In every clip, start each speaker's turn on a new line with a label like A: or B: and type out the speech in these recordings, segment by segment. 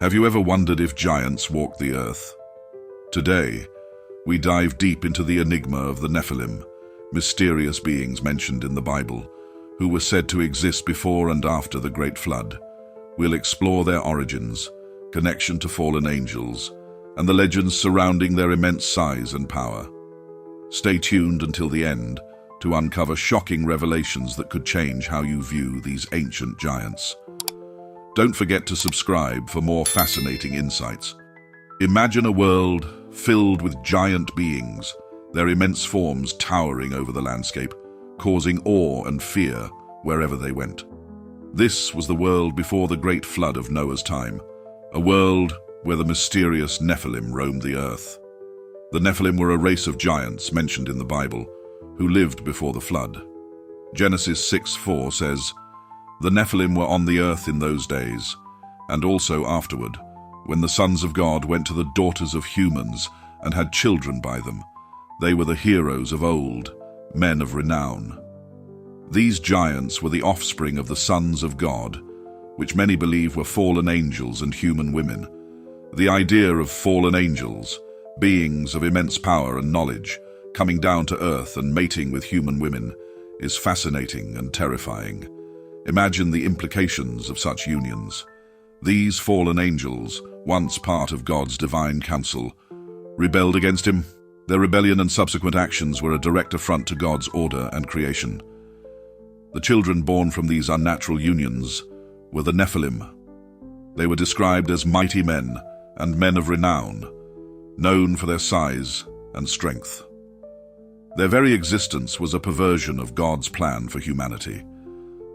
A: Have you ever wondered if giants walk the earth? Today, we dive deep into the enigma of the Nephilim, mysterious beings mentioned in the Bible, who were said to exist before and after the Great Flood. We'll explore their origins, connection to fallen angels, and the legends surrounding their immense size and power. Stay tuned until the end to uncover shocking revelations that could change how you view these ancient giants. Don't forget to subscribe for more fascinating insights. Imagine a world filled with giant beings, their immense forms towering over the landscape, causing awe and fear wherever they went. This was the world before the great flood of Noah's time, a world where the mysterious Nephilim roamed the earth. The Nephilim were a race of giants mentioned in the Bible, who lived before the flood. Genesis 6:4 says, "The Nephilim were on the earth in those days, and also afterward, when the sons of God went to the daughters of humans and had children by them. They were the heroes of old, men of renown." These giants were the offspring of the sons of God, which many believe were fallen angels and human women. The idea of fallen angels, beings of immense power and knowledge, coming down to earth and mating with human women, is fascinating and terrifying. Imagine the implications of such unions. These fallen angels, once part of God's divine counsel, rebelled against him. Their rebellion and subsequent actions were a direct affront to God's order and creation. The children born from these unnatural unions were the Nephilim. They were described as mighty men and men of renown, known for their size and strength. Their very existence was a perversion of God's plan for humanity.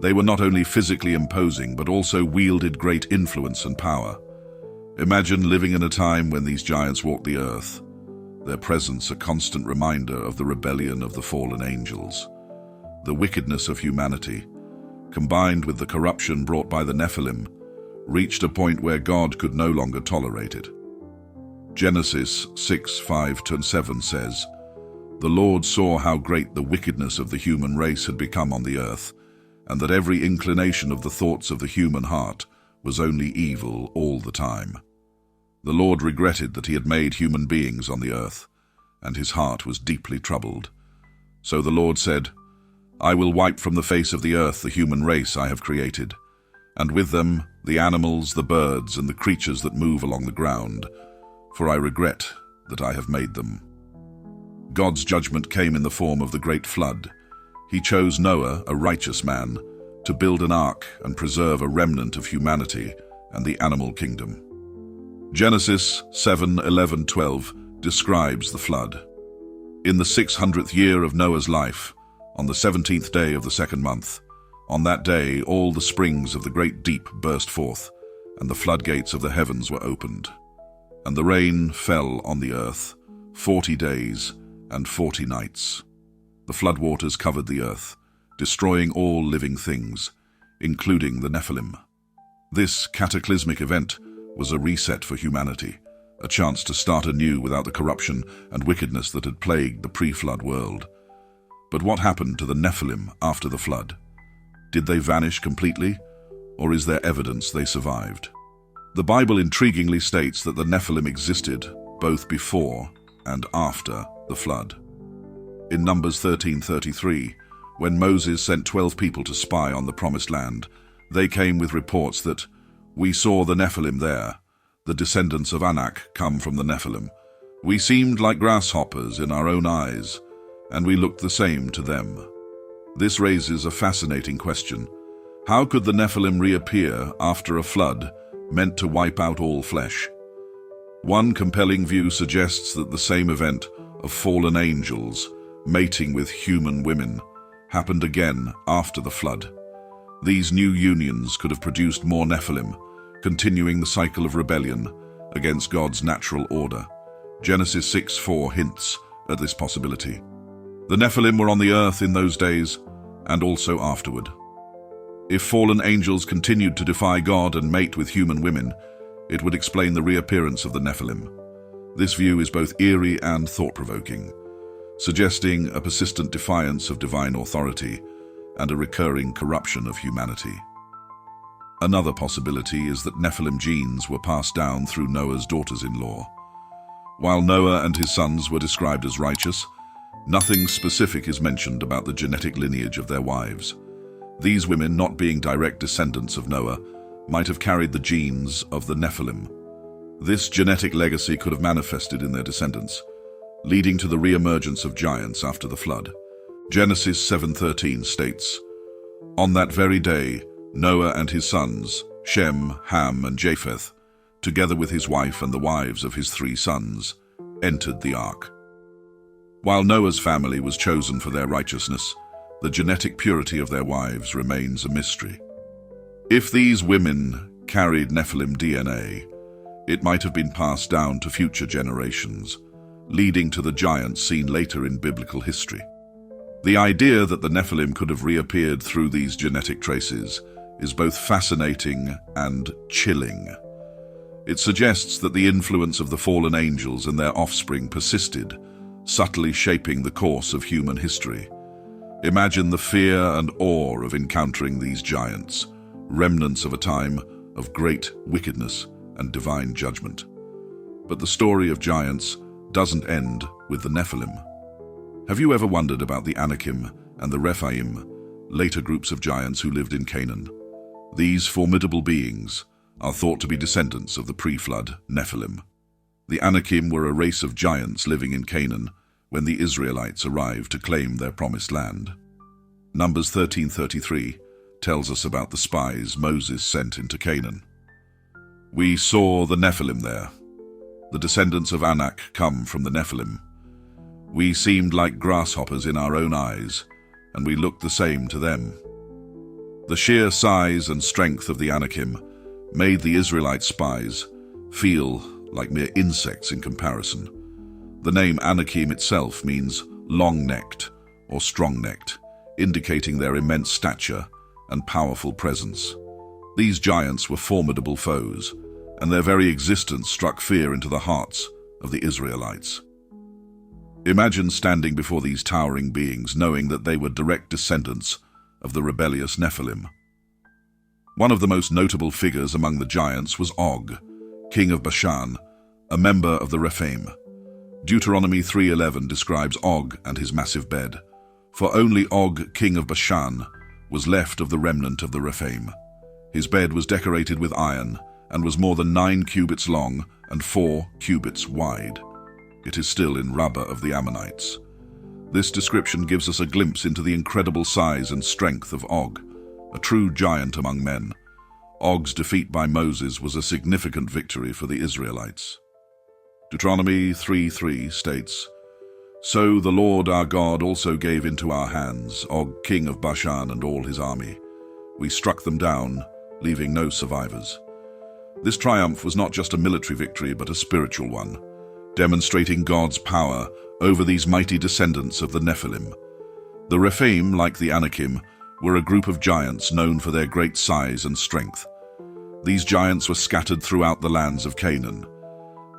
A: They were not only physically imposing, but also wielded great influence and power. Imagine living in a time when these giants walked the earth, their presence a constant reminder of the rebellion of the fallen angels. The wickedness of humanity, combined with the corruption brought by the Nephilim, reached a point where God could no longer tolerate it. Genesis 6:5-7 says, "The Lord saw how great the wickedness of the human race had become on the earth, and that every inclination of the thoughts of the human heart was only evil all the time. The Lord regretted that he had made human beings on the earth, and his heart was deeply troubled. So the Lord said, 'I will wipe from the face of the earth the human race I have created, and with them the animals, the birds, and the creatures that move along the ground, for I regret that I have made them.'" God's judgment came in the form of the great flood. He chose Noah, a righteous man, to build an ark and preserve a remnant of humanity and the animal kingdom. Genesis 7:11-12 describes the flood. "In the 600th year of Noah's life, on the 17th day of the second month, on that day all the springs of the great deep burst forth, and the floodgates of the heavens were opened. And the rain fell on the earth 40 days and 40 nights. The floodwaters covered the earth, destroying all living things, including the Nephilim." This cataclysmic event was a reset for humanity, a chance to start anew without the corruption and wickedness that had plagued the pre-flood world. But what happened to the Nephilim after the flood? Did they vanish completely, or is there evidence they survived? The Bible intriguingly states that the Nephilim existed both before and after the flood. In Numbers 13:33, when Moses sent 12 people to spy on the Promised Land, they came with reports that, "We saw the Nephilim there. The descendants of Anak come from the Nephilim. We seemed like grasshoppers in our own eyes, and we looked the same to them." This raises a fascinating question. How could the Nephilim reappear after a flood meant to wipe out all flesh? One compelling view suggests that the same event of fallen angels mating with human women happened again after the flood. These new unions could have produced more Nephilim, continuing the cycle of rebellion against God's natural order. Genesis 6:4 hints at this possibility. The Nephilim were on the earth in those days and also afterward. If fallen angels continued to defy God and mate with human women, it would explain the reappearance of the Nephilim. This view is both eerie and thought-provoking, suggesting a persistent defiance of divine authority and a recurring corruption of humanity. Another possibility is that Nephilim genes were passed down through Noah's daughters-in-law. While Noah and his sons were described as righteous, nothing specific is mentioned about the genetic lineage of their wives. These women, not being direct descendants of Noah, might have carried the genes of the Nephilim. This genetic legacy could have manifested in their descendants, leading to the re-emergence of giants after the flood. Genesis 7:13 states, "On that very day, Noah and his sons, Shem, Ham, and Japheth, together with his wife and the wives of his 3 sons, entered the ark." While Noah's family was chosen for their righteousness, the genetic purity of their wives remains a mystery. If these women carried Nephilim DNA, it might have been passed down to future generations, leading to the giants seen later in biblical history. The idea that the Nephilim could have reappeared through these genetic traces is both fascinating and chilling. It suggests that the influence of the fallen angels and their offspring persisted, subtly shaping the course of human history. Imagine the fear and awe of encountering these giants, remnants of a time of great wickedness and divine judgment. But the story of giants doesn't end with the Nephilim. Have you ever wondered about the Anakim and the Rephaim, later groups of giants who lived in Canaan? These formidable beings are thought to be descendants of the pre-flood Nephilim. The Anakim were a race of giants living in Canaan when the Israelites arrived to claim their promised land. Numbers 13:33 tells us about the spies Moses sent into Canaan. "We saw the Nephilim there. The descendants of Anak come from the Nephilim. We seemed like grasshoppers in our own eyes, and we looked the same to them." The sheer size and strength of the Anakim made the Israelite spies feel like mere insects in comparison. The name Anakim itself means long-necked or strong-necked, indicating their immense stature and powerful presence. These giants were formidable foes, and their very existence struck fear into the hearts of the Israelites. Imagine standing before these towering beings, knowing that they were direct descendants of the rebellious Nephilim. One of the most notable figures among the giants was Og, king of Bashan, a member of the Rephaim. Deuteronomy 3:11 describes Og and his massive bed. "For only Og, king of Bashan, was left of the remnant of the Rephaim. His bed was decorated with iron and was more than 9 cubits long and 4 cubits wide. It is still in Rabbah of the Ammonites." This description gives us a glimpse into the incredible size and strength of Og, a true giant among men. Og's defeat by Moses was a significant victory for the Israelites. Deuteronomy 3:3 states, "So the Lord our God also gave into our hands Og, king of Bashan, and all his army. We struck them down, leaving no survivors." This triumph was not just a military victory, but a spiritual one, demonstrating God's power over these mighty descendants of the Nephilim. The Rephaim, like the Anakim, were a group of giants known for their great size and strength. These giants were scattered throughout the lands of Canaan,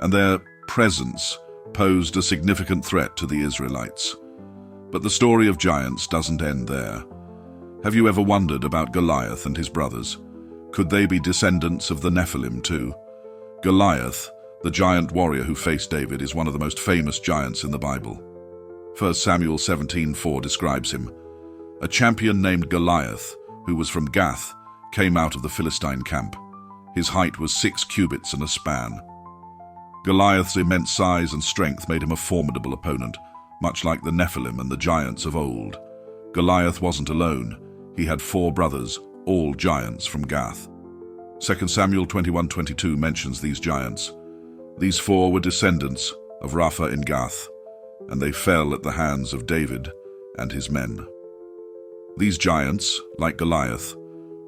A: and their presence posed a significant threat to the Israelites. But the story of giants doesn't end there. Have you ever wondered about Goliath and his brothers? Could they be descendants of the Nephilim too? Goliath, the giant warrior who faced David, is one of the most famous giants in the Bible. 1 Samuel 17:4 describes him. "A champion named Goliath, who was from Gath, came out of the Philistine camp. His height was 6 cubits and a span." Goliath's immense size and strength made him a formidable opponent, much like the Nephilim and the giants of old. Goliath wasn't alone. He had 4 brothers, all giants from Gath. 2 Samuel 21:22 mentions these giants. These 4 were descendants of Rapha in Gath, and they fell at the hands of David and his men. These giants, like Goliath,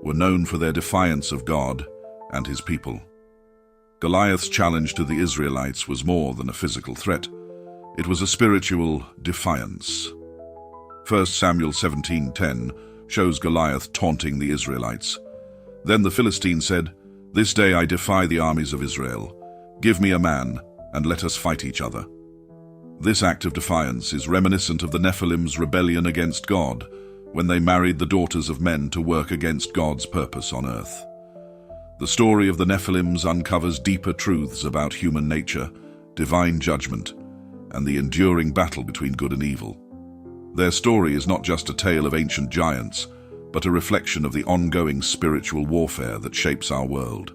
A: were known for their defiance of God and his people. Goliath's challenge to the Israelites was more than a physical threat. It was a spiritual defiance. 1 Samuel 17:10 shows Goliath taunting the Israelites. "Then the Philistine said, 'This day I defy the armies of Israel. Give me a man, and let us fight each other.'" This act of defiance is reminiscent of the Nephilim's rebellion against God, when they married the daughters of men to work against God's purpose on earth. The story of the Nephilims uncovers deeper truths about human nature, divine judgment, and the enduring battle between good and evil. Their story is not just a tale of ancient giants, but a reflection of the ongoing spiritual warfare that shapes our world.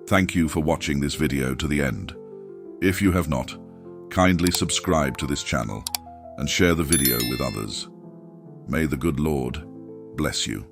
A: Thank you for watching this video to the end. If you have not, kindly subscribe to this channel and share the video with others. May the good Lord bless you.